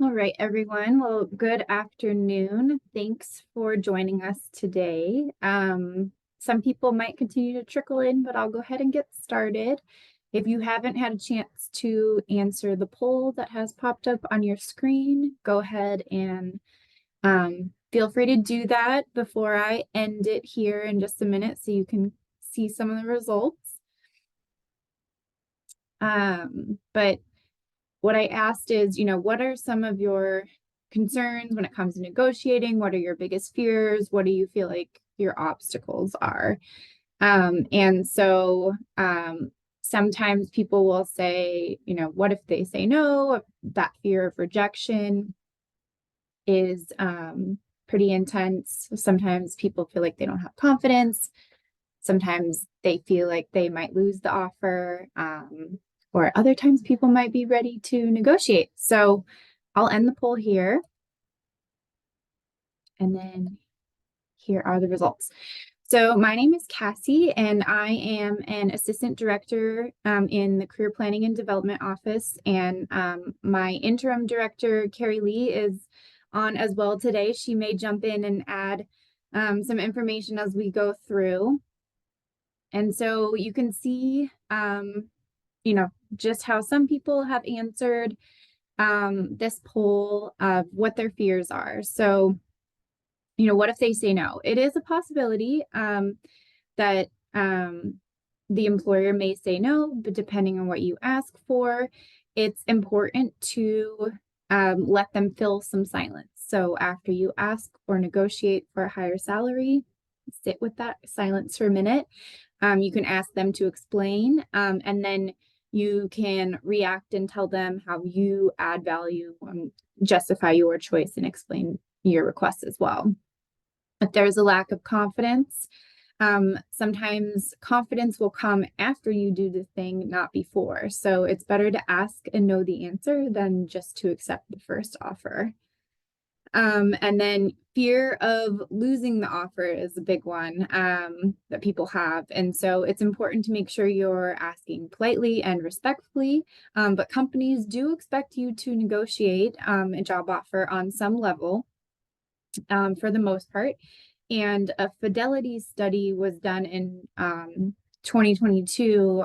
All right, everyone. Well, good afternoon. Thanks for joining us today. Some people might continue to trickle in, but I'll go ahead and get started. If you haven't had a chance to answer the poll that has popped up on your screen, go ahead and feel free to do that before I end it here in just a minute so you can see some of the results. But what I asked is, what are some of your concerns when it comes to negotiating? What are your biggest fears? What do you feel like your obstacles are? And so sometimes people will say, what if they say no? That fear of rejection is pretty intense. Sometimes people feel like they don't have confidence. Sometimes they feel like they might lose the offer. Or other times people might be ready to negotiate. So I'll end the poll here. And then here are the results. So my name is Cassie, and I am an assistant director in the Career Planning and Development Office. And my interim director, Carrie Lee, is on as well today. She may jump in and add some information as we go through. And so you can see just how some people have answered this poll of what their fears are. So, what if they say no? It is a possibility that the employer may say no, but depending on what you ask for, it's important to let them fill some silence. So after you ask or negotiate for a higher salary, sit with that silence for a minute. You can ask them to explain, and then you can react and tell them how you add value and justify your choice and explain your request as well. If there's a lack of confidence, sometimes confidence will come after you do the thing, not before. So it's better to ask and know the answer than just to accept the first offer. And then fear of losing the offer is a big one that people have. And so it's important to make sure you're asking politely and respectfully. But companies do expect you to negotiate a job offer on some level for the most part. And a fidelity study was done in 2022,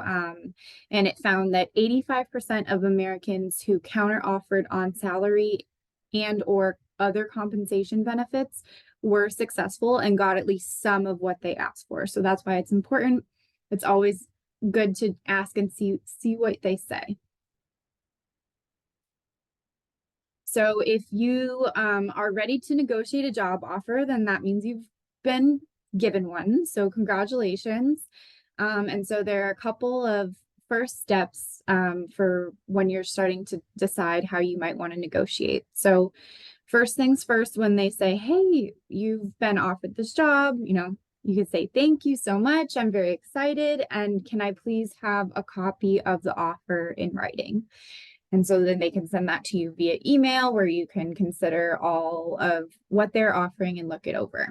and it found that 85% of Americans who counteroffered on salary and or other compensation benefits were successful and got at least some of what they asked for. So that's why it's important. It's always good to ask and see what they say. So if you are ready to negotiate a job offer, then that means you've been given one. So congratulations. And so there are a couple of first steps for when you're starting to decide how you might want to negotiate. So first things first, when they say, hey, you've been offered this job, you could say, thank you so much. I'm very excited. And can I please have a copy of the offer in writing? And so then they can send that to you via email where you can consider all of what they're offering and look it over.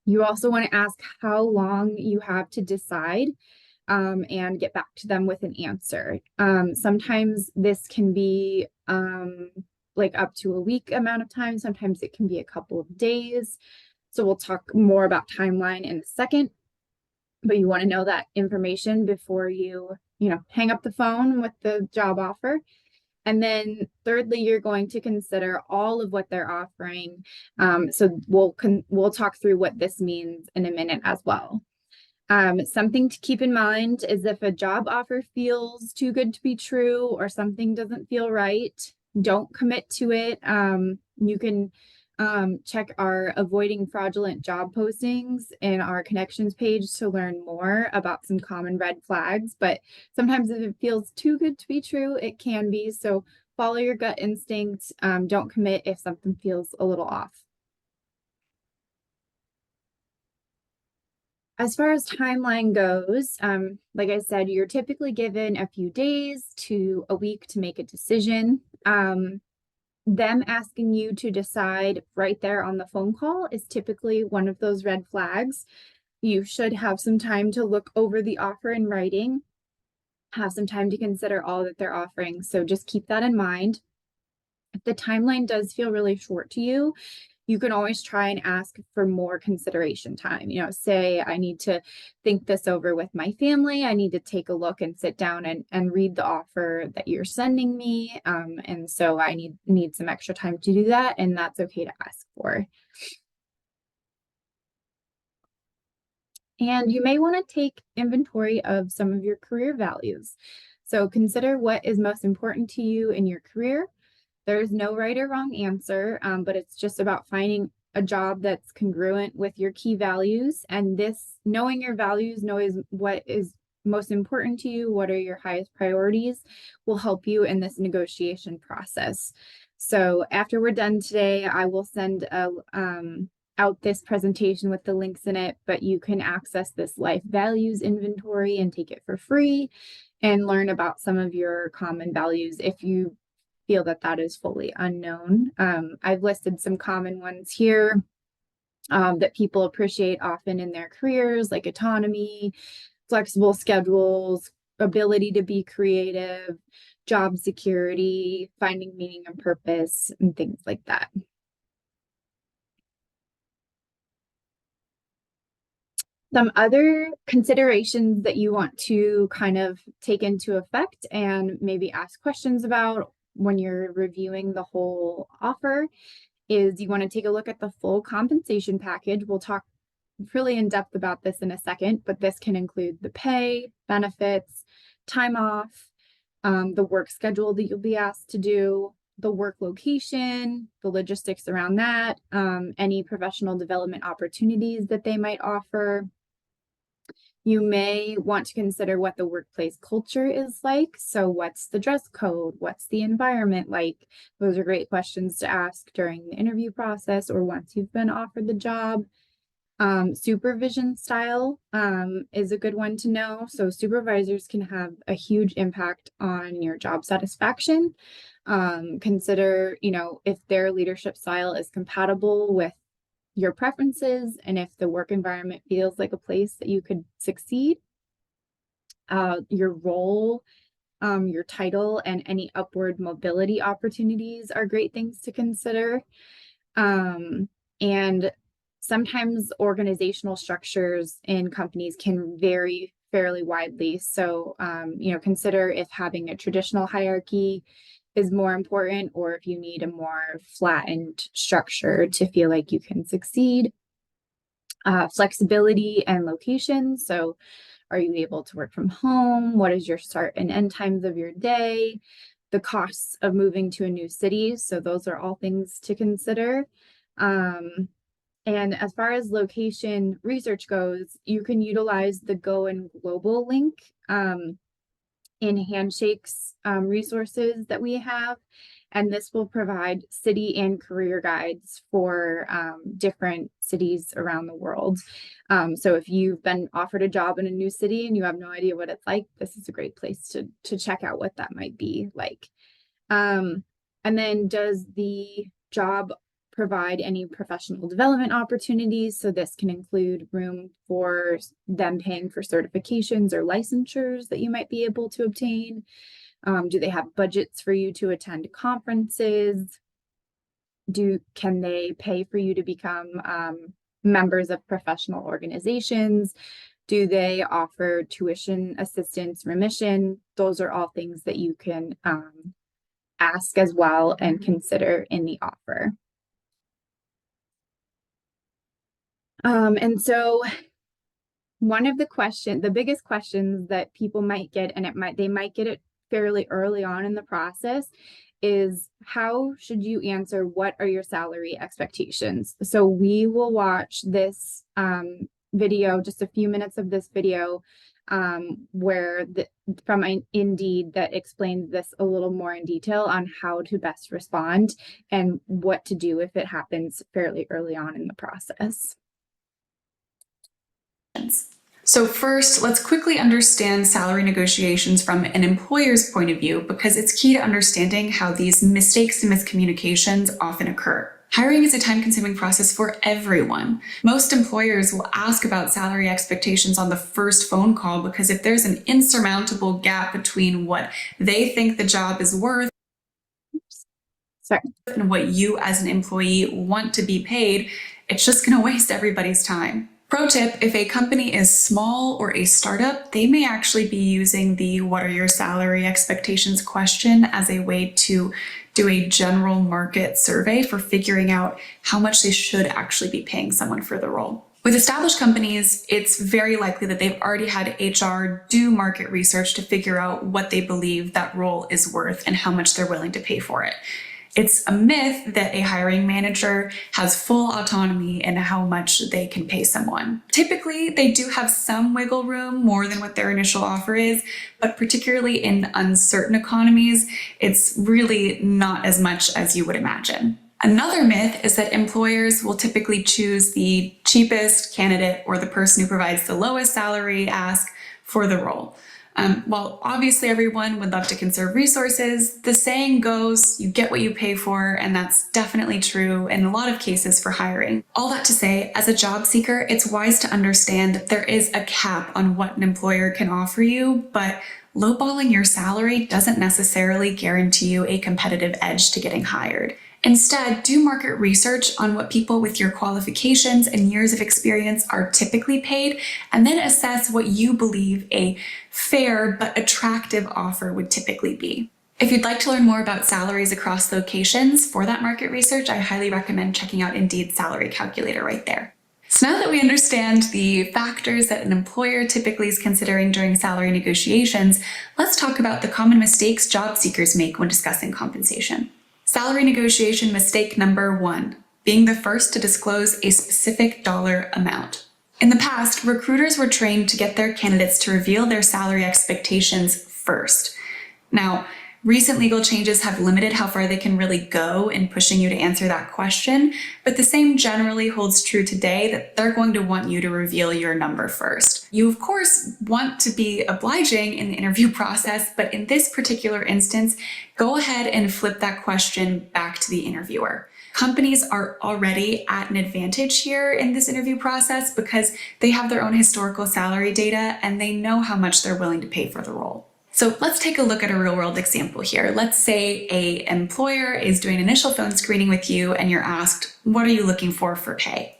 You also want to ask how long you have to decide and get back to them with an answer. Sometimes this can be like up to a week amount of time. Sometimes it can be a couple of days. So we'll talk more about timeline in a second, but you want to know that information before you hang up the phone with the job offer. And then thirdly, you're going to consider all of what they're offering. So we'll talk through what this means in a minute as well. Something to keep in mind is if a job offer feels too good to be true or something doesn't feel right, don't commit to it. You can check our avoiding fraudulent job postings in our connections page to learn more about some common red flags. But sometimes if it feels too good to be true, it can be. So follow your gut instincts. Don't commit if something feels a little off. As far as timeline goes, like I said, you're typically given a few days to a week to make a decision. Them asking you to decide right there on the phone call is typically one of those red flags. You should have some time to look over the offer in writing, have some time to consider all that they're offering. So just keep that in mind. If the timeline does feel really short to you, you can always try and ask for more consideration time. You know, say, I need to think this over with my family. I need to take a look and sit down and read the offer that you're sending me. And so I need some extra time to do that. And that's okay to ask for. And you may want to take inventory of some of your career values. So consider what is most important to you in your career. There's no right or wrong answer, but it's just about finding a job that's congruent with your key values. And this, knowing your values, knowing what is most important to you, what are your highest priorities, will help you in this negotiation process. So after we're done today, I will send out this presentation with the links in it, but you can access this life values inventory and take it for free and learn about some of your common values if you feel that that is fully unknown. I've listed some common ones here that people appreciate often in their careers, like autonomy, flexible schedules, ability to be creative, job security, finding meaning and purpose, and things like that. Some other considerations that you want to kind of take into effect and maybe ask questions about when you're reviewing the whole offer is you want to take a look at the full compensation package. We'll talk really in depth about this in a second, but this can include the pay, benefits, time off, the work schedule that you'll be asked to do, the work location, the logistics around that, any professional development opportunities that they might offer. You may want to consider what the workplace culture is like. So what's the dress code? What's the environment like? Those are great questions to ask during the interview process or once you've been offered the job. Supervision style is a good one to know. So supervisors can have a huge impact on your job satisfaction. Consider, you know, if their leadership style is compatible with your preferences and if the work environment feels like a place that you could succeed. Your role, your title, and any upward mobility opportunities are great things to consider. And sometimes organizational structures in companies can vary fairly widely. So, you know, consider if having a traditional hierarchy is more important or if you need a more flattened structure to feel like you can succeed. Flexibility and location. So are you able to work from home? What is your start and end times of your day? The costs of moving to a new city. So those are all things to consider. And as far as location research goes, you can utilize the Go and Global link in Handshake's resources that we have. And this will provide city and career guides for different cities around the world. So if you've been offered a job in a new city and you have no idea what it's like, this is a great place to check out what that might be like. And then does the job provide any professional development opportunities? So this can include room for them paying for certifications or licensures that you might be able to obtain. Do they have budgets for you to attend conferences? Can they pay for you to become members of professional organizations? Do they offer tuition assistance, remission? Those are all things that you can ask as well and consider in the offer. And so one of the biggest questions that people might get, and they might get it fairly early on in the process, is how should you answer what are your salary expectations? So we will watch this video, just a few minutes of this video, where from Indeed that explains this a little more in detail on how to best respond and what to do if it happens fairly early on in the process. So first, let's quickly understand salary negotiations from an employer's point of view, because it's key to understanding how these mistakes and miscommunications often occur. Hiring is a time-consuming process for everyone. Most employers will ask about salary expectations on the first phone call because if there's an insurmountable gap between what they think the job is worth. Sorry. And what you as an employee want to be paid, it's just going to waste everybody's time. Pro tip, if a company is small or a startup, they may actually be using the "what are your salary expectations" question as a way to do a general market survey for figuring out how much they should actually be paying someone for the role. With established companies, it's very likely that they've already had HR do market research to figure out what they believe that role is worth and how much they're willing to pay for it. It's a myth that a hiring manager has full autonomy in how much they can pay someone. Typically, they do have some wiggle room, more than what their initial offer is, but particularly in uncertain economies, it's really not as much as you would imagine. Another myth is that employers will typically choose the cheapest candidate or the person who provides the lowest salary ask for the role. While obviously everyone would love to conserve resources, the saying goes, you get what you pay for, and that's definitely true in a lot of cases for hiring. All that to say, as a job seeker, it's wise to understand that there is a cap on what an employer can offer you, but lowballing your salary doesn't necessarily guarantee you a competitive edge to getting hired. Instead, do market research on what people with your qualifications and years of experience are typically paid, and then assess what you believe a fair but attractive offer would typically be. If you'd like to learn more about salaries across locations for that market research, I highly recommend checking out Indeed's salary calculator right there. So now that we understand the factors that an employer typically is considering during salary negotiations, let's talk about the common mistakes job seekers make when discussing compensation. Salary negotiation mistake number 1, being the first to disclose a specific dollar amount. In the past, recruiters were trained to get their candidates to reveal their salary expectations first. Now, recent legal changes have limited how far they can really go in pushing you to answer that question, but the same generally holds true today, that they're going to want you to reveal your number first. You, of course, want to be obliging in the interview process, but in this particular instance, go ahead and flip that question back to the interviewer. Companies are already at an advantage here in this interview process because they have their own historical salary data and they know how much they're willing to pay for the role. So let's take a look at a real-world example here. Let's say an employer is doing initial phone screening with you and you're asked, what are you looking for pay?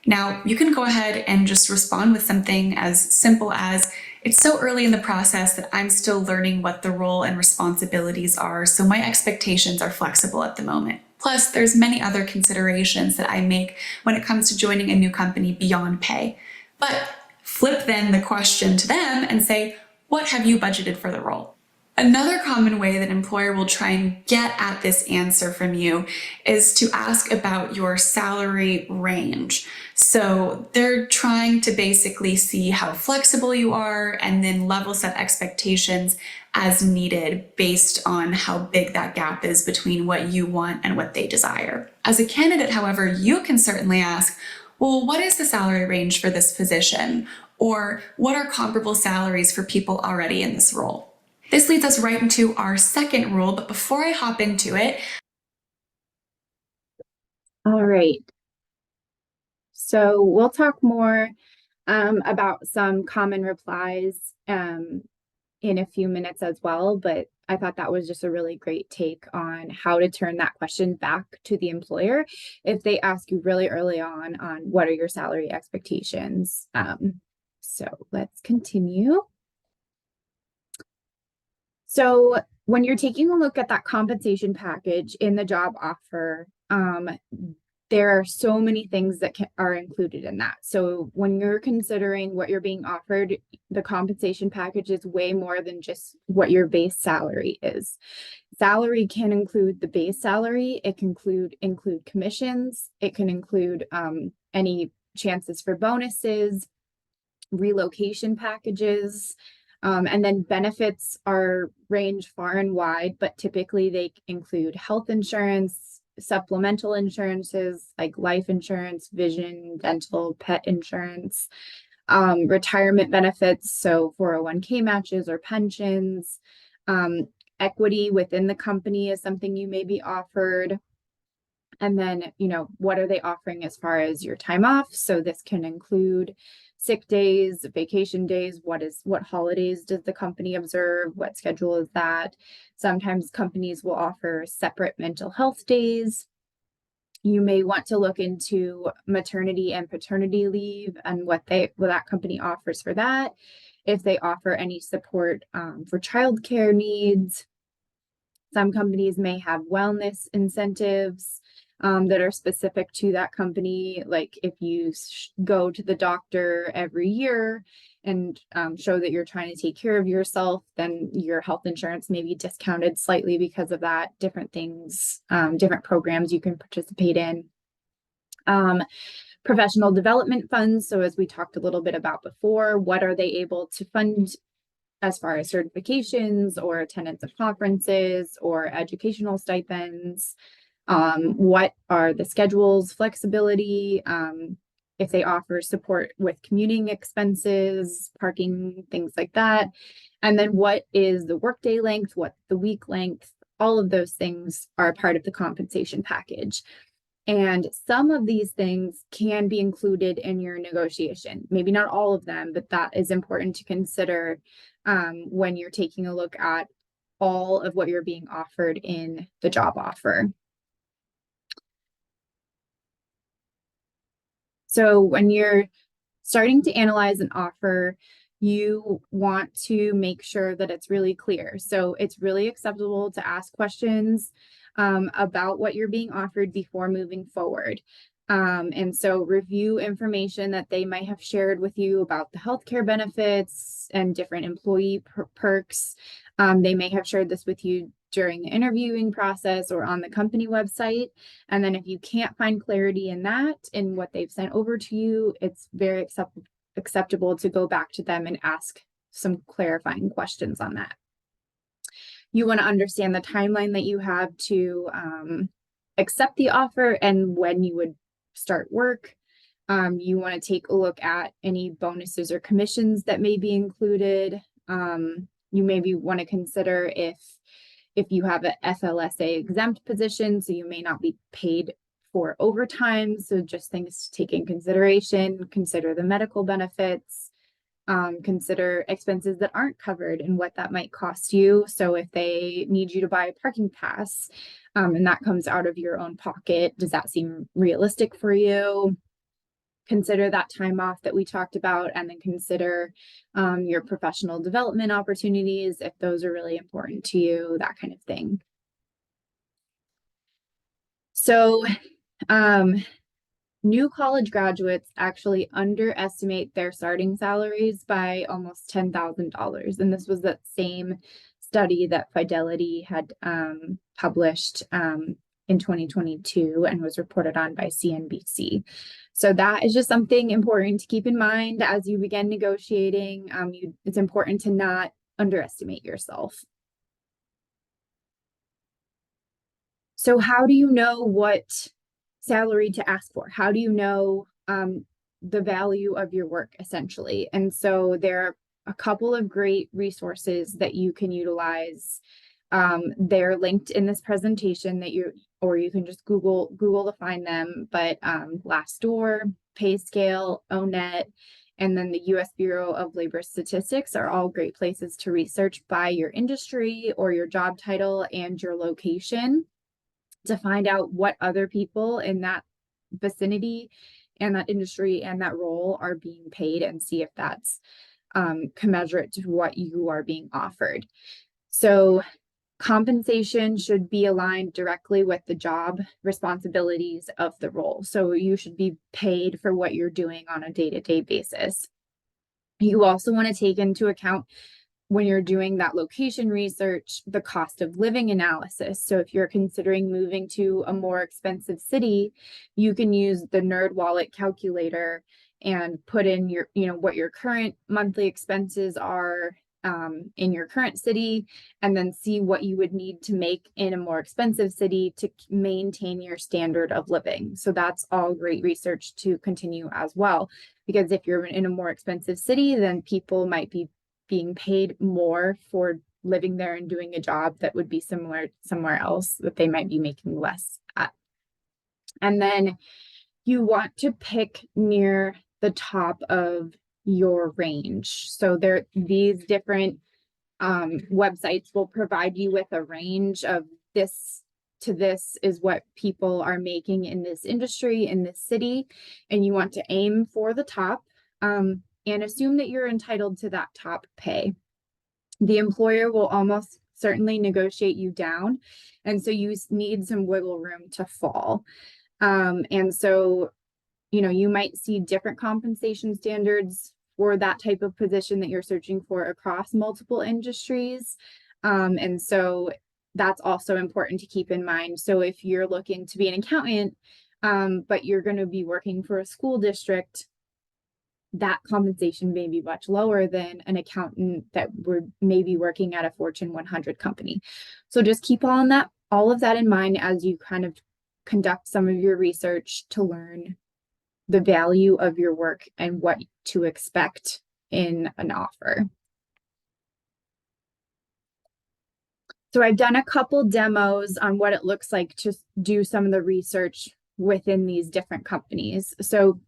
Now, you can go ahead and just respond with something as simple as, it's so early in the process that I'm still learning what the role and responsibilities are, so my expectations are flexible at the moment. Plus, there's many other considerations that I make when it comes to joining a new company beyond pay. But flip then the question to them and say, what have you budgeted for the role? Another common way that an employer will try and get at this answer from you is to ask about your salary range. So they're trying to basically see how flexible you are and then level set expectations as needed based on how big that gap is between what you want and what they desire. As a candidate, however, you can certainly ask, well, what is the salary range for this position? Or what are comparable salaries for people already in this role? This leads us right into our second rule, but before I hop into it. All right. So we'll talk more about some common replies in a few minutes as well, but I thought that was just a really great take on how to turn that question back to the employer if they ask you really early on what are your salary expectations. So let's continue. So when you're taking a look at that compensation package in the job offer, there are so many things that are included in that. So when you're considering what you're being offered, the compensation package is way more than just what your base salary is. Salary can include the base salary. It can include commissions. It can include any chances for bonuses, relocation packages, and then benefits are range far and wide, but typically they include health insurance, supplemental insurances like life insurance, vision, dental, pet insurance, retirement benefits, so 401k matches or pensions, equity within the company is something you may be offered. And then, what are they offering as far as your time off? So this can include sick days, vacation days, what holidays does the company observe, what schedule is that. Sometimes companies will offer separate mental health days. You may want to look into maternity and paternity leave and what that company offers for that. If they offer any support for childcare needs. Some companies may have wellness incentives that are specific to that company. Like if you go to the doctor every year and show that you're trying to take care of yourself, then your health insurance may be discounted slightly because of that. Different things, different programs you can participate in. Professional development funds. So as we talked a little bit about before, what are they able to fund as far as certifications or attendance of conferences or educational stipends? What are the schedules, flexibility, if they offer support with commuting expenses, parking, things like that. And then what is the workday length, what's the week length? All of those things are part of the compensation package. And some of these things can be included in your negotiation. Maybe not all of them, but that is important to consider when you're taking a look at all of what you're being offered in the job offer. So when you're starting to analyze an offer, you want to make sure that it's really clear. So it's really acceptable to ask questions about what you're being offered before moving forward. And so review information that they might have shared with you about the healthcare benefits and different employee perks. They may have shared this with you during the interviewing process or on the company website. And then if you can't find clarity in that, in what they've sent over to you, it's very acceptable to go back to them and ask some clarifying questions on that. You want to understand the timeline that you have to accept the offer and when you would start work. You want to take a look at any bonuses or commissions that may be included. You maybe want to consider if you have a FLSA exempt position, so you may not be paid for overtime. So just things to take in consideration, consider the medical benefits, consider expenses that aren't covered and what that might cost you. So if they need you to buy a parking pass, and that comes out of your own pocket, does that seem realistic for you? Consider that time off that we talked about, and then consider your professional development opportunities, if those are really important to you, that kind of thing. So new college graduates actually underestimate their starting salaries by almost $10,000. And this was that same study that Fidelity had published in 2022 and was reported on by CNBC. So that is just something important to keep in mind as you begin negotiating. It's important to not underestimate yourself. So how do you know what salary to ask for? How do you know the value of your work, essentially? And so there are a couple of great resources that you can utilize. They're linked in this presentation or you can just Google to find them. But Glassdoor, PayScale, ONET, and then the U.S. Bureau of Labor Statistics are all great places to research by your industry or your job title and your location to find out what other people in that vicinity and that industry and that role are being paid, and see if that's commensurate to what you are being offered. So compensation should be aligned directly with the job responsibilities of the role. So you should be paid for what you're doing on a day-to-day basis. You also want to take into account, when you're doing that location research, the cost of living analysis. So if you're considering moving to a more expensive city, you can use the NerdWallet calculator and put in your, what your current monthly expenses are in your current city, and then see what you would need to make in a more expensive city to maintain your standard of living. So that's all great research to continue as well, because if you're in a more expensive city, then people might be being paid more for living there and doing a job that would be similar somewhere else that they might be making less at. And then you want to pick near the top of your range. So these different websites will provide you with a range of this to this is what people are making in this industry, in this city, and you want to aim for the top, and assume that you're entitled to that top pay. The employer will almost certainly negotiate you down, and so you need some wiggle room to fall. And so, you might see different compensation standards for that type of position that you're searching for across multiple industries. And so that's also important to keep in mind. So if you're looking to be an accountant, but you're going to be working for a school district, that compensation may be much lower than an accountant that would maybe working at a Fortune 100 company. So just keep all of that in mind as you kind of conduct some of your research to learn the value of your work and what to expect in an offer. So I've done a couple demos on what it looks like to do some of the research within these different companies. So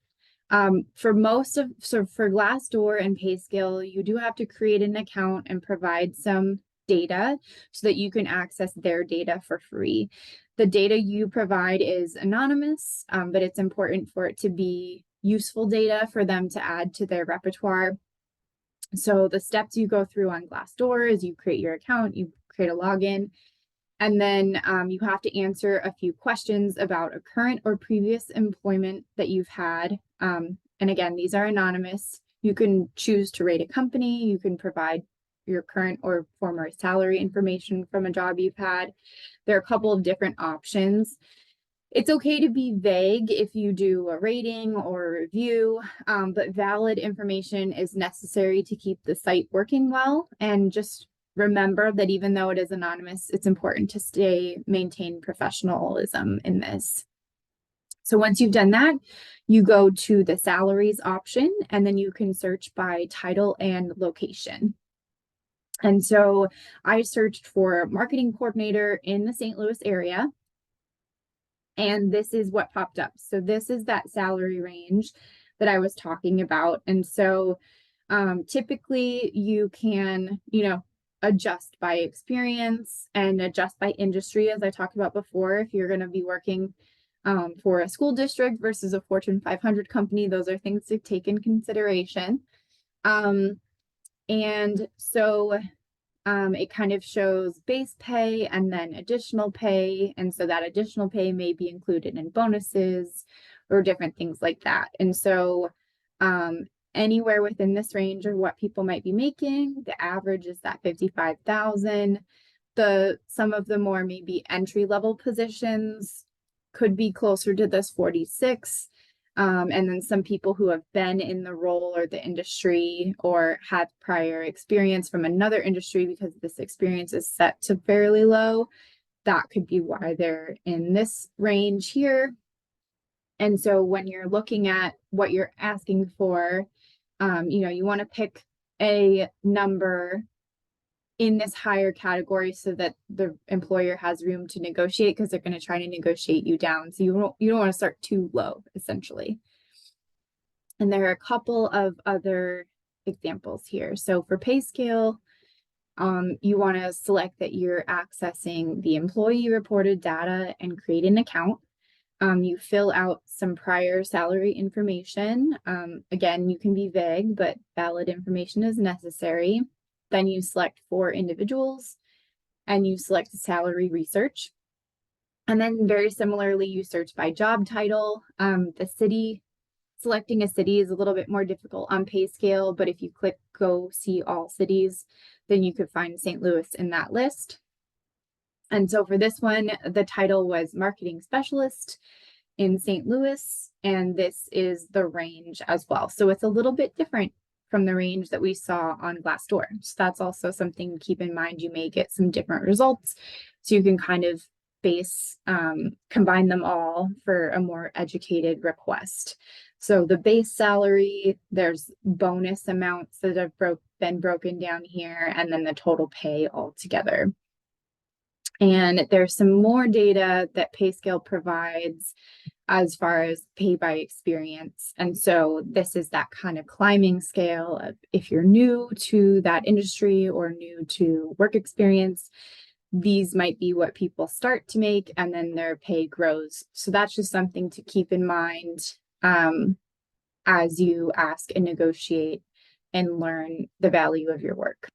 for Glassdoor and PayScale, you do have to create an account and provide some data so that you can access their data for free. The data you provide is anonymous, but it's important for it to be useful data for them to add to their repertoire. So the steps you go through on Glassdoor is you create your account, you create a login, and then you have to answer a few questions about a current or previous employment that you've had. And again, these are anonymous. You can choose to rate a company. You can provide your current or former salary information from a job you've had. There are a couple of different options. It's okay to be vague if you do a rating or a review, but valid information is necessary to keep the site working well. And just remember that even though it is anonymous, it's important to maintain professionalism in this. So once you've done that, you go to the salaries option, and then you can search by title and location. And so I searched for marketing coordinator in the St. Louis area, and this is what popped up. So this is that salary range that I was talking about. And so typically you can, adjust by experience and adjust by industry, as I talked about before. If you're going to be working for a school district versus a Fortune 500 company, those are things to take in consideration. And so it kind of shows base pay and then additional pay. And so that additional pay may be included in bonuses or different things like that. And so anywhere within this range of what people might be making, the average is that 55,000. Some of the more maybe entry level positions could be closer to this 46. And then some people who have been in the role or the industry or had prior experience from another industry, because this experience is set to fairly low, that could be why they're in this range here. And so when you're looking at what you're asking for, you want to pick a number in this higher category so that the employer has room to negotiate, because they're going to try to negotiate you down. So you don't want to start too low, essentially. And there are a couple of other examples here. So for PayScale, you want to select that you're accessing the employee reported data and create an account. You fill out some prior salary information. Again, you can be vague, but valid information is necessary. Then you select 4 individuals and you select salary research. And then very similarly, you search by job title. The city, selecting a city is a little bit more difficult on PayScale, but if you click go see all cities, then you could find St. Louis in that list. And so for this one, the title was marketing specialist in St. Louis, and this is the range as well. So it's a little bit different from the range that we saw on Glassdoor. So that's also something to keep in mind. You may get some different results, so you can kind of combine them all for a more educated request. So the base salary, there's bonus amounts that have been broken down here, and then the total pay altogether. And there's some more data that PayScale provides as far as pay by experience. And so this is that kind of climbing scale of if you're new to that industry or new to work experience, these might be what people start to make, and then their pay grows. So that's just something to keep in mind as you ask and negotiate and learn the value of your work.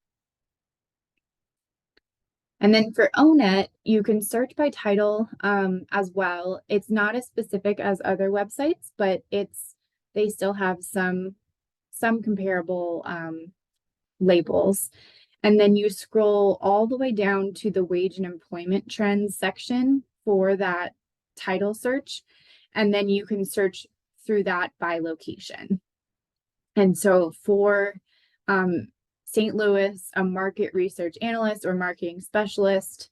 And then for ONET, you can search by title as well. It's not as specific as other websites, but they still have some comparable labels. And then you scroll all the way down to the wage and employment trends section for that title search. And then you can search through that by location. And so for St. Louis, a market research analyst or marketing specialist,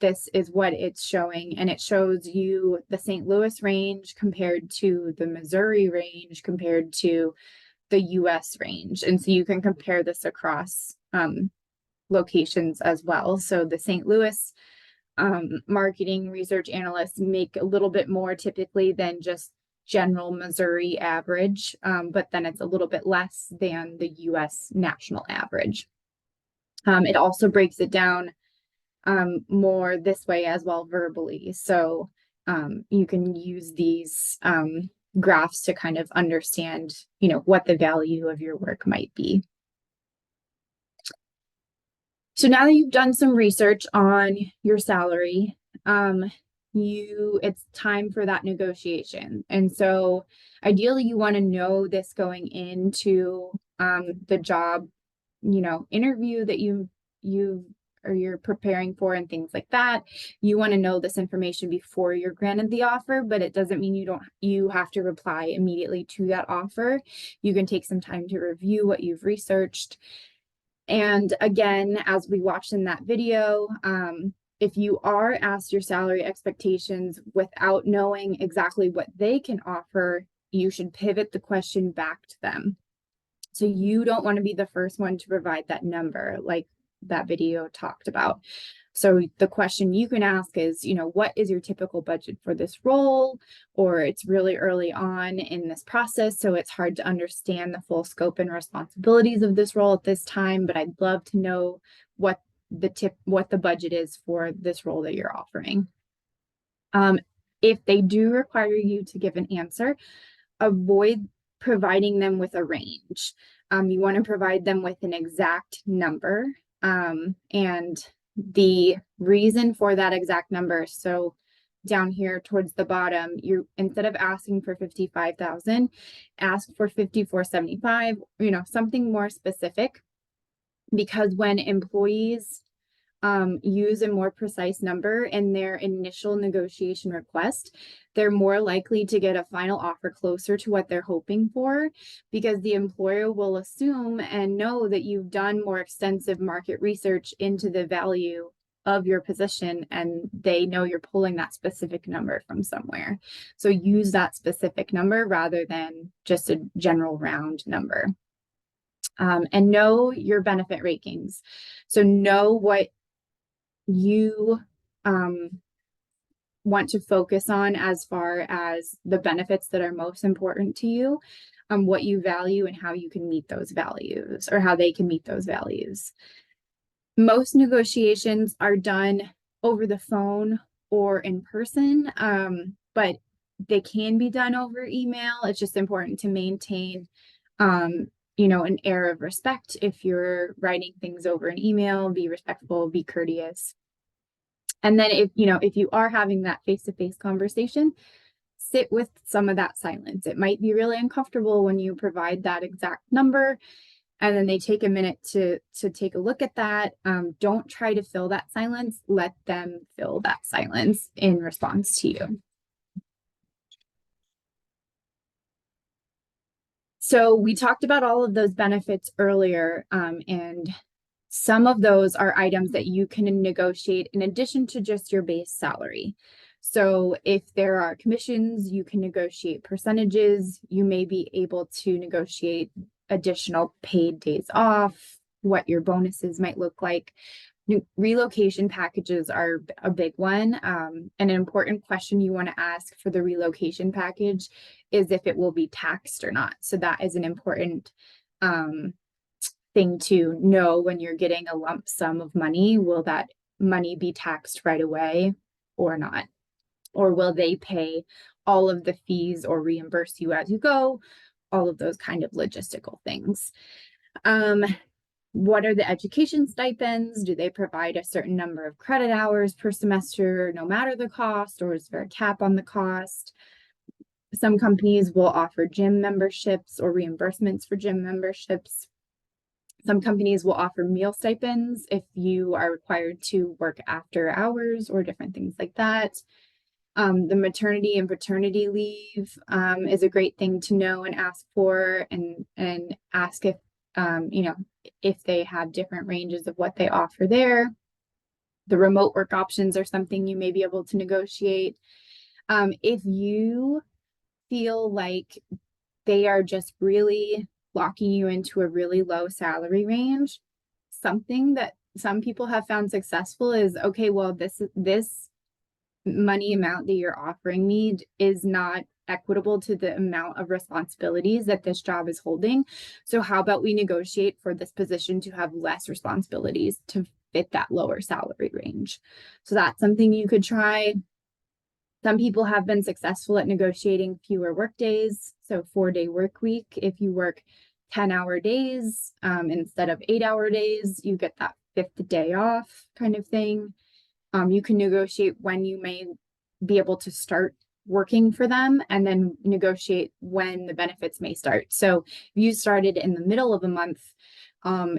this is what it's showing. And it shows you the St. Louis range compared to the Missouri range compared to the US range. And so you can compare this across locations as well. So the St. Louis marketing research analysts make a little bit more typically than just general Missouri average, but then it's a little bit less than the US national average. It also breaks it down more this way as well verbally. So you can use these graphs to kind of understand, what the value of your work might be. So now that you've done some research on your salary, it's time for that negotiation. And so ideally you want to know this going into the job, interview that you're preparing for and things like that. You want to know this information before you're granted the offer, but it doesn't mean you have to reply immediately to that offer. You can take some time to review what you've researched. And again, as we watched in that video, if you are asked your salary expectations without knowing exactly what they can offer, you should pivot the question back to them. So you don't want to be the first one to provide that number like that video talked about. So the question you can ask is, what is your typical budget for this role? Or it's really early on in this process, so it's hard to understand the full scope and responsibilities of this role at this time, but I'd love to know what the budget is for this role that you're offering. If they do require you to give an answer, avoid providing them with a range. You want to provide them with an exact number, and the reason for that exact number. So down here towards the bottom, instead of asking for 55,000, ask for 5475, something more specific, because when employees use a more precise number in their initial negotiation request, they're more likely to get a final offer closer to what they're hoping for, because the employer will assume and know that you've done more extensive market research into the value of your position, and they know you're pulling that specific number from somewhere. So use that specific number rather than just a general round number. And know your benefit rankings. So know what you want to focus on as far as the benefits that are most important to you, what you value and how you can meet those values, or how they can meet those values. Most negotiations are done over the phone or in person, but they can be done over email. It's just important to maintain an air of respect. If you're writing things over an email, be respectful, be courteous. And then if you are having that face-to-face conversation, sit with some of that silence. It might be really uncomfortable when you provide that exact number and then they take a minute to take a look at that. Don't try to fill that silence. Let them fill that silence in response to you. So we talked about all of those benefits earlier, and some of those are items that you can negotiate in addition to just your base salary. So if there are commissions, you can negotiate percentages. You may be able to negotiate additional paid days off, what your bonuses might look like. Relocation packages are a big one. An important question you want to ask for the relocation package is if it will be taxed or not. So that is an important thing to know when you're getting a lump sum of money. Will that money be taxed right away or not? Or will they pay all of the fees or reimburse you as you go? All of those kind of logistical things. What are the education stipends? Do they provide a certain number of credit hours per semester, no matter the cost, or is there a cap on the cost? Some companies will offer gym memberships or reimbursements for gym memberships. Some companies will offer meal stipends if you are required to work after hours or different things like that. The maternity and paternity leave is a great thing to know and ask for, and ask if if they have different ranges of what they offer there. The remote work options are something you may be able to negotiate. If you feel like they are just really locking you into a really low salary range, something that some people have found successful is, okay, well, this money amount that you're offering me is not equitable to the amount of responsibilities that this job is holding. So how about we negotiate for this position to have less responsibilities to fit that lower salary range? So that's something you could try. Some people have been successful at negotiating fewer work days. So 4-day work week. If you work 10-hour days instead of 8-hour days, you get that 5th day off kind of thing. You can negotiate when you may be able to start working for them, and then negotiate when the benefits may start. So if you started in the middle of a month,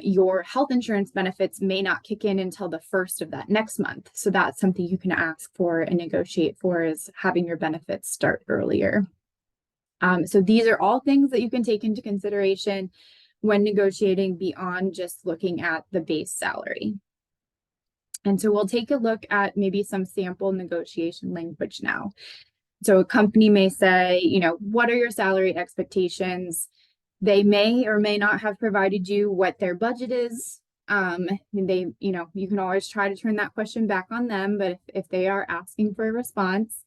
your health insurance benefits may not kick in until the 1st of that next month. So that's something you can ask for and negotiate for, is having your benefits start earlier. So these are all things that you can take into consideration when negotiating beyond just looking at the base salary. And so we'll take a look at maybe some sample negotiation language now. So a company may say, what are your salary expectations? They may or may not have provided you what their budget is. You can always try to turn that question back on them, but if they are asking for a response,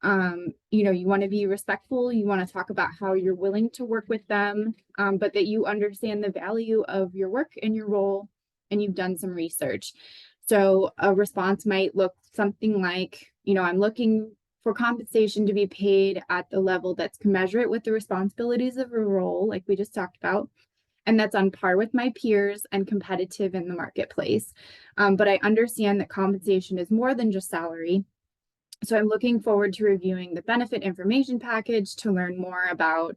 you want to be respectful. You want to talk about how you're willing to work with them, but that you understand the value of your work and your role, and you've done some research. So a response might look something like, I'm looking for compensation to be paid at the level that's commensurate with the responsibilities of a role, like we just talked about, and that's on par with my peers and competitive in the marketplace. But I understand that compensation is more than just salary. So I'm looking forward to reviewing the benefit information package to learn more about,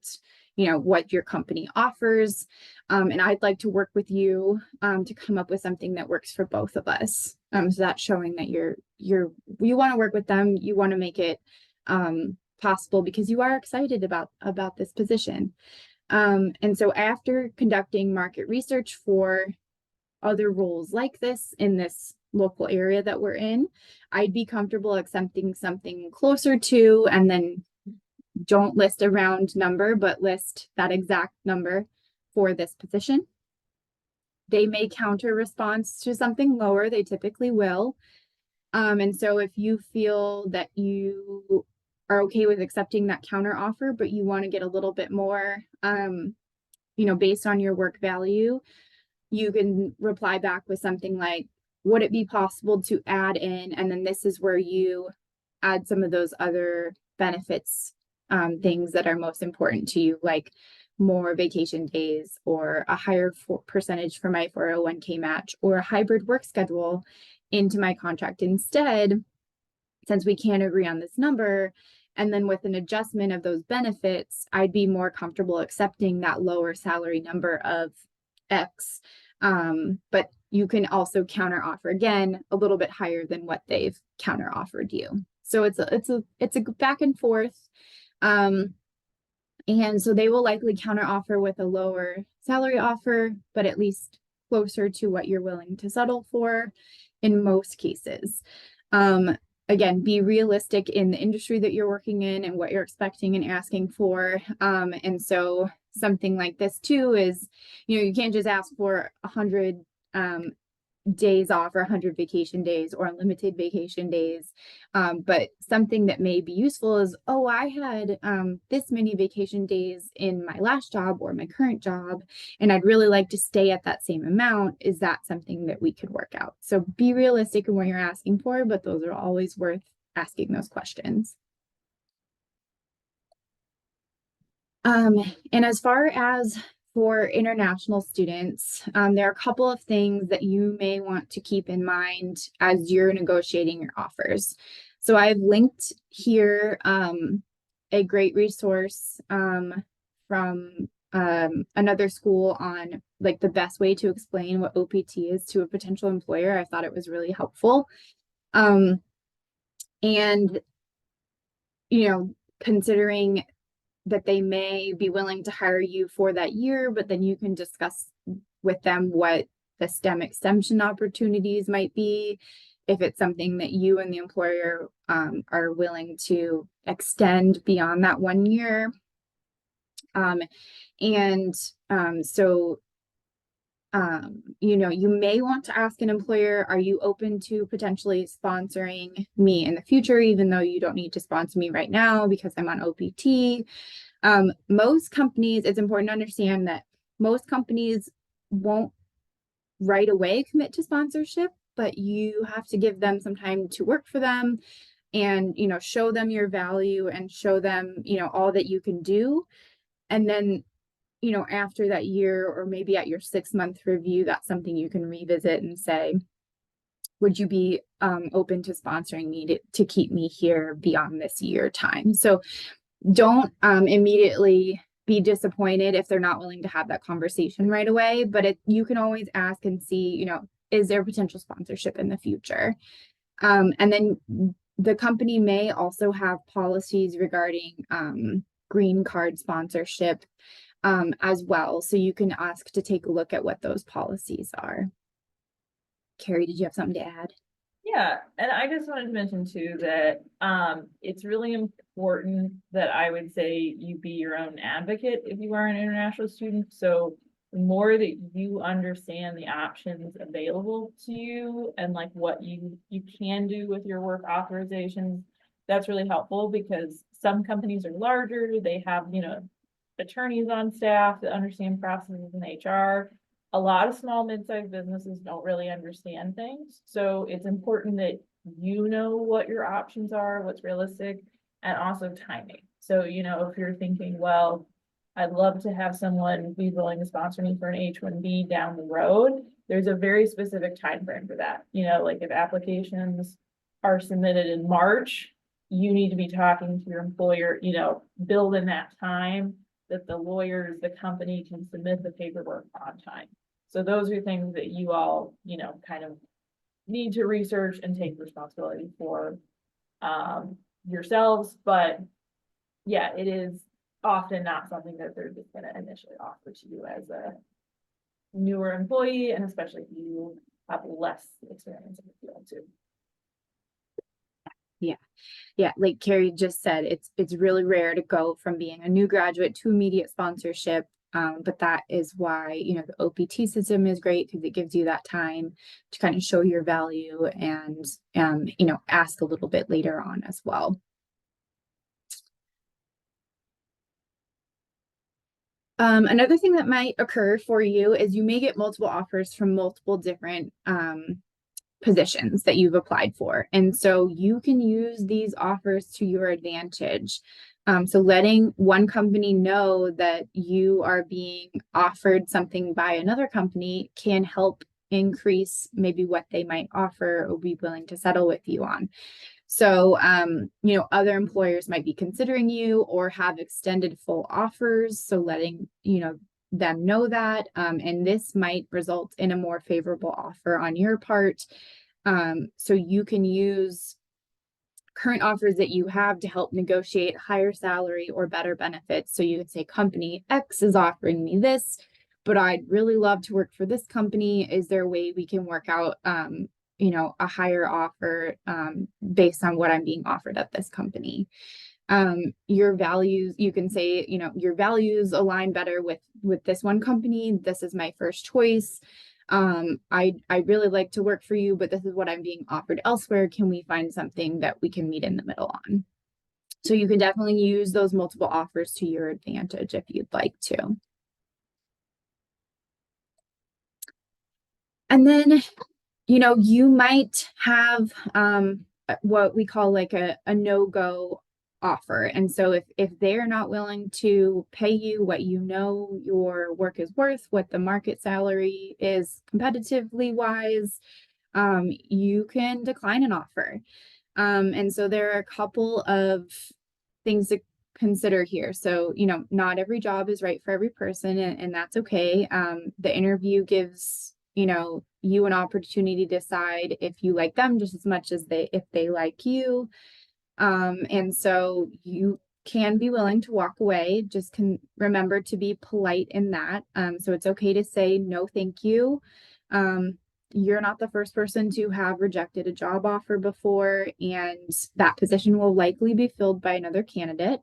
what your company offers. And I'd like to work with you to come up with something that works for both of us. So that's showing that you want to work with them, you want to make it possible because you are excited about this position. And so after conducting market research for other roles like this in this local area that we're in, I'd be comfortable accepting something closer to, and then don't list a round number, but list that exact number for this position. They may counter response to something lower, they typically will. And so if you feel that you are okay with accepting that counter offer, but you want to get a little bit more, based on your work value, you can reply back with something like, would it be possible to add in, and then this is where you add some of those other benefits, things that are most important to you, like more vacation days or a higher percentage for my 401k match or a hybrid work schedule into my contract instead, since we can't agree on this number. And then with an adjustment of those benefits, I'd be more comfortable accepting that lower salary number of X. But you can also counter offer again a little bit higher than what they've counter offered you. So it's a back and forth. And so they will likely counter offer with a lower salary offer, but at least closer to what you're willing to settle for in most cases. Again, be realistic in the industry that you're working in and what you're expecting and asking for. And so something like this too is, you can't just ask for 100 days off or 100 vacation days or unlimited vacation days. But something that may be useful is, oh, I had this many vacation days in my last job or my current job, and I'd really like to stay at that same amount. Is that something that we could work out? So be realistic in what you're asking for, but those are always worth asking those questions. And as far as for international students, there are a couple of things that you may want to keep in mind as you're negotiating your offers. So I've linked here a great resource from another school on like the best way to explain what OPT is to a potential employer. I thought it was really helpful. And, you know, considering that they may be willing to hire you for that year, but then you can discuss with them what the STEM extension opportunities might be, if it's something that you and the employer are willing to extend beyond that 1 year. You know, you may want to ask an employer, are you open to potentially sponsoring me in the future, even though you don't need to sponsor me right now because I'm on OPT? Most companies, it's important to understand that most companies won't right away commit to sponsorship, but you have to give them some time to work for them and, you know, show them your value and show them, you know, all that you can do. And then, you know, after that year or maybe at your 6-month review, that's something you can revisit and say, would you be open to sponsoring me to keep me here beyond this year time? So don't immediately be disappointed if they're not willing to have that conversation right away, but you can always ask and see, you know, is there potential sponsorship in the future? And then the company may also have policies regarding green card sponsorship as well. So you can ask to take a look at what those policies are. Carrie, did you have something to add? Yeah, and I just wanted to mention too that it's really important that I would say you be your own advocate if you are an international student. So the more that you understand the options available to you and like what you can do with your work authorizations, that's really helpful because some companies are larger, they have, you know, attorneys on staff that understand processes in HR. A lot of small mid-sized businesses don't really understand things. So it's important that you know what your options are, what's realistic, and also timing. So, you know, if you're thinking, well, I'd love to have someone be willing to sponsor me for an H-1B down the road, there's a very specific time frame for that. You know, like if applications are submitted in March, you need to be talking to your employer, you know, build in that time that the lawyers, the company can submit the paperwork on time. So those are things that you all, you know, kind of need to research and take responsibility for yourselves. But yeah, it is often not something that they're just going to initially offer to you as a newer employee, and especially if you have less experience in the field too. Yeah, like Carrie just said, it's really rare to go from being a new graduate to immediate sponsorship. But that is why, you know, the OPT system is great because it gives you that time to kind of show your value and, you know, ask a little bit later on as well. Another thing that might occur for you is you may get multiple offers from multiple different positions that you've applied for. And so you can use these offers to your advantage. So letting one company know that you are being offered something by another company can help increase maybe what they might offer or be willing to settle with you on. So, you know, other employers might be considering you or have extended full offers. So letting, you know, them know that, and this might result in a more favorable offer on your part. So you can use current offers that you have to help negotiate higher salary or better benefits. So you could say company X is offering me this, but I'd really love to work for this company. Is there a way we can work out, you know, a higher offer based on what I'm being offered at this company? Your values, you can say, you know, your values align better with this one company. This is my first choice. I really like to work for you, but this is what I'm being offered elsewhere. Can we find something that we can meet in the middle on? So you can definitely use those multiple offers to your advantage if you'd like to. And then, you might have what we call like a no-go offer. And so if they're not willing to pay you what your work is worth, what the market salary is competitively wise, you can decline an offer. And so there are a couple of things to consider here. So, not every job is right for every person, and that's okay. The interview gives, you an opportunity to decide if you like them just as much as if they like you. And so you can be willing to walk away. Just can remember to be polite in that. So it's okay to say no, thank you. You're not the first person to have rejected a job offer before, and that position will likely be filled by another candidate.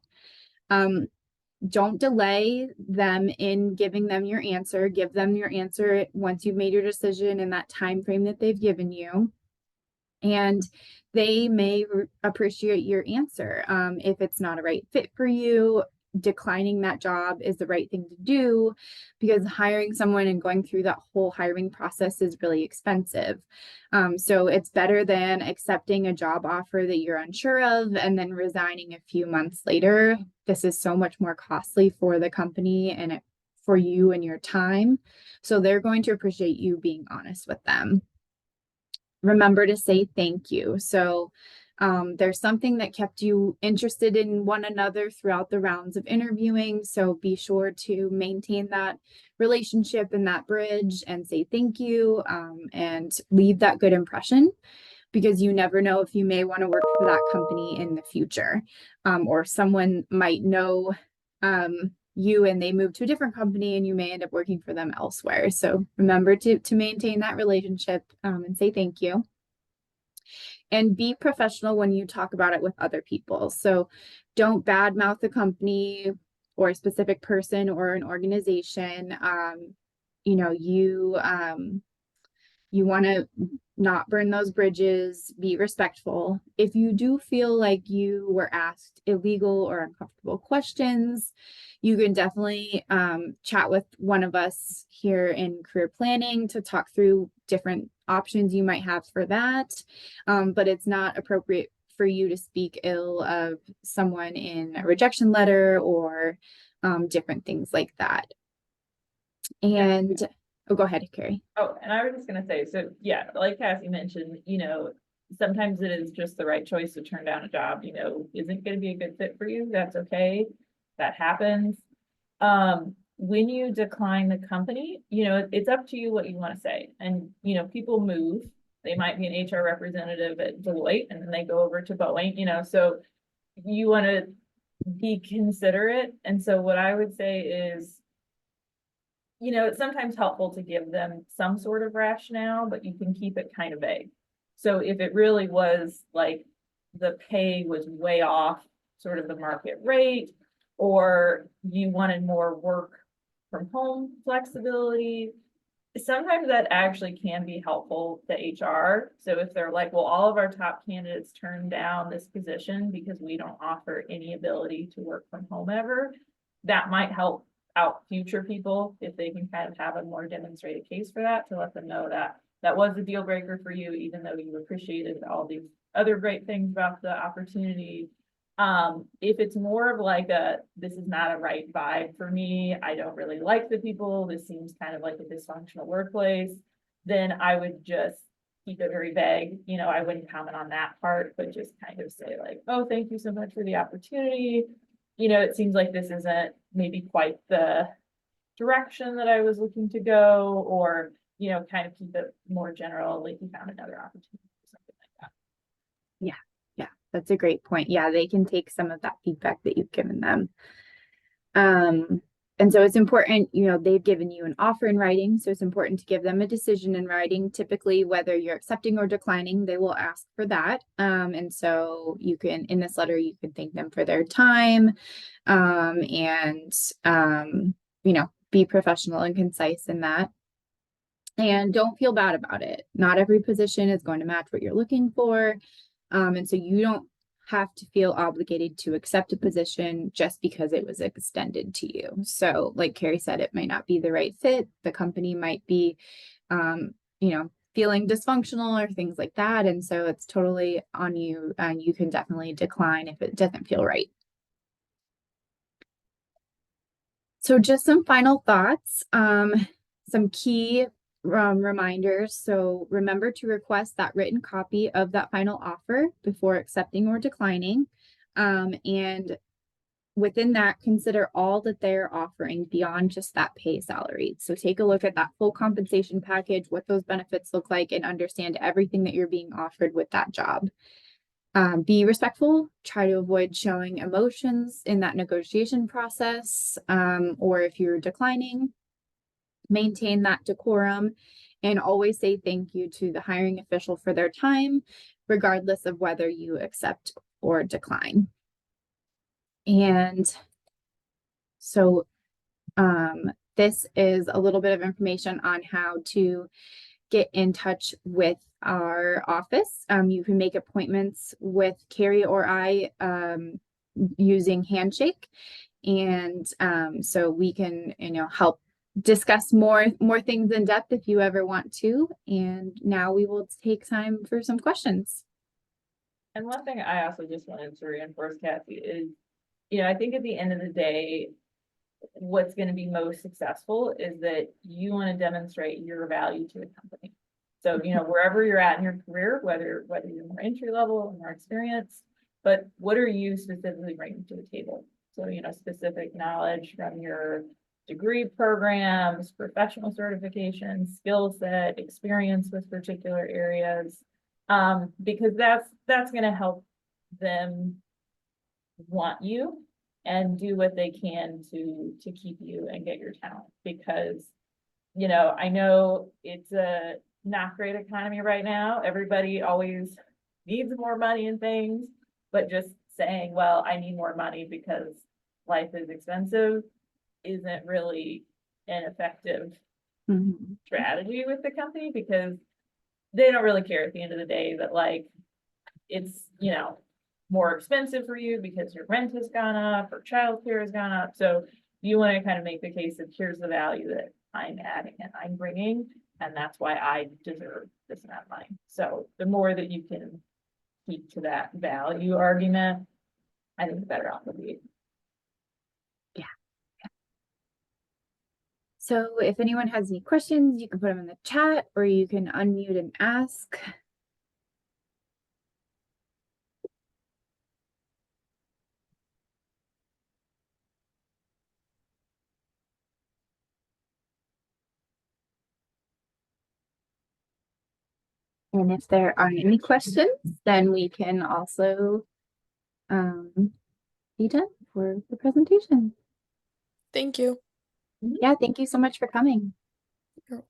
Don't delay them in giving them your answer. Give them your answer once you've made your decision in that time frame that they've given you. And they may appreciate your answer. If it's not a right fit for you, declining that job is the right thing to do, because hiring someone and going through that whole hiring process is really expensive. So it's better than accepting a job offer that you're unsure of and then resigning a few months later. This is so much more costly for the company and for you and your time. So they're going to appreciate you being honest with them. Remember to say thank you. So there's something that kept you interested in one another throughout the rounds of interviewing. So be sure to maintain that relationship and that bridge and say thank you, and leave that good impression, because you never know if you may want to work for that company in the future, or someone might know you and they move to a different company and you may end up working for them elsewhere. So remember to maintain that relationship, and say thank you. And be professional when you talk about it with other people. So don't badmouth the company or a specific person or an organization. You want to not burn those bridges, be respectful. If you do feel like you were asked illegal or uncomfortable questions, you can definitely chat with one of us here in career planning to talk through different options you might have for that. But it's not appropriate for you to speak ill of someone in a rejection letter or different things like that. And oh, go ahead, Carrie. Oh, and I was just gonna say, so yeah, like Cassie mentioned, sometimes it is just the right choice to turn down a job, isn't gonna be a good fit for you. That's okay. That happens. When you decline the company, it's up to you what you want to say. And, people move. They might be an HR representative at Deloitte and then they go over to Boeing, so you want to be considerate. And so what I would say is, it's sometimes helpful to give them some sort of rationale, but you can keep it kind of vague. So if it really was like the pay was way off sort of the market rate, or you wanted more work from home flexibility, sometimes that actually can be helpful to HR. So if they're like, well, all of our top candidates turned down this position because we don't offer any ability to work from home ever, that might help out future people if they can kind of have a more demonstrated case for that, to let them know that that was a deal breaker for you, even though you appreciated all these other great things about the opportunity. If it's more of like this is not a right vibe for me, I don't really like the people, this seems kind of like a dysfunctional workplace, then I would just keep it very vague. I wouldn't comment on that part, but just kind of say like, oh, thank you so much for the opportunity. It seems like this isn't maybe quite the direction that I was looking to go, or, kind of keep it more general, like you found another opportunity or something like that. Yeah, that's a great point. Yeah, they can take some of that feedback that you've given them. And so it's important, they've given you an offer in writing, so it's important to give them a decision in writing. Typically, whether you're accepting or declining, they will ask for that. And so you can, in this letter, you can thank them for their time, and be professional and concise in that. And don't feel bad about it. Not every position is going to match what you're looking for. And so you don't have to feel obligated to accept a position just because it was extended to you. So, like Carrie said, it might not be the right fit. The company might be, feeling dysfunctional or things like that. And so it's totally on you, and you can definitely decline if it doesn't feel right. So just some final thoughts, some key reminders. So remember to request that written copy of that final offer before accepting or declining. And within that, consider all that they're offering beyond just that pay salary. So take a look at that full compensation package, what those benefits look like, and understand everything that you're being offered with that job. Be respectful, try to avoid showing emotions in that negotiation process, or if you're declining, maintain that decorum and always say thank you to the hiring official for their time, regardless of whether you accept or decline. And so this is a little bit of information on how to get in touch with our office. You can make appointments with Carrie or I using Handshake. And so we can, help discuss more things in depth if you ever want to. And now we will take time for some questions. And one thing I also just wanted to reinforce, Kathy, is, I think at the end of the day, what's going to be most successful is that you want to demonstrate your value to the company. So, wherever you're at in your career, whether you're more entry level or more experienced, but what are you specifically bringing to the table? So, specific knowledge from your degree programs, professional certifications, skill set, experience with particular areas, because that's going to help them want you and do what they can to keep you and get your talent. Because, I know it's a not great economy right now. Everybody always needs more money and things, but just saying, well, I need more money because life is expensive isn't really an effective strategy with the company, because they don't really care at the end of the day that, like, it's, more expensive for you because your rent has gone up or childcare has gone up. So you want to kind of make the case that here's the value that I'm adding and I'm bringing, and that's why I deserve this amount of money. So the more that you can keep to that value argument, I think the better off it'll be. Yeah. So if anyone has any questions, you can put them in the chat or you can unmute and ask. And if there aren't any questions, then we can also be done for the presentation. Thank you. Yeah, thank you so much for coming. Sure.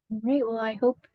All right, well, I hope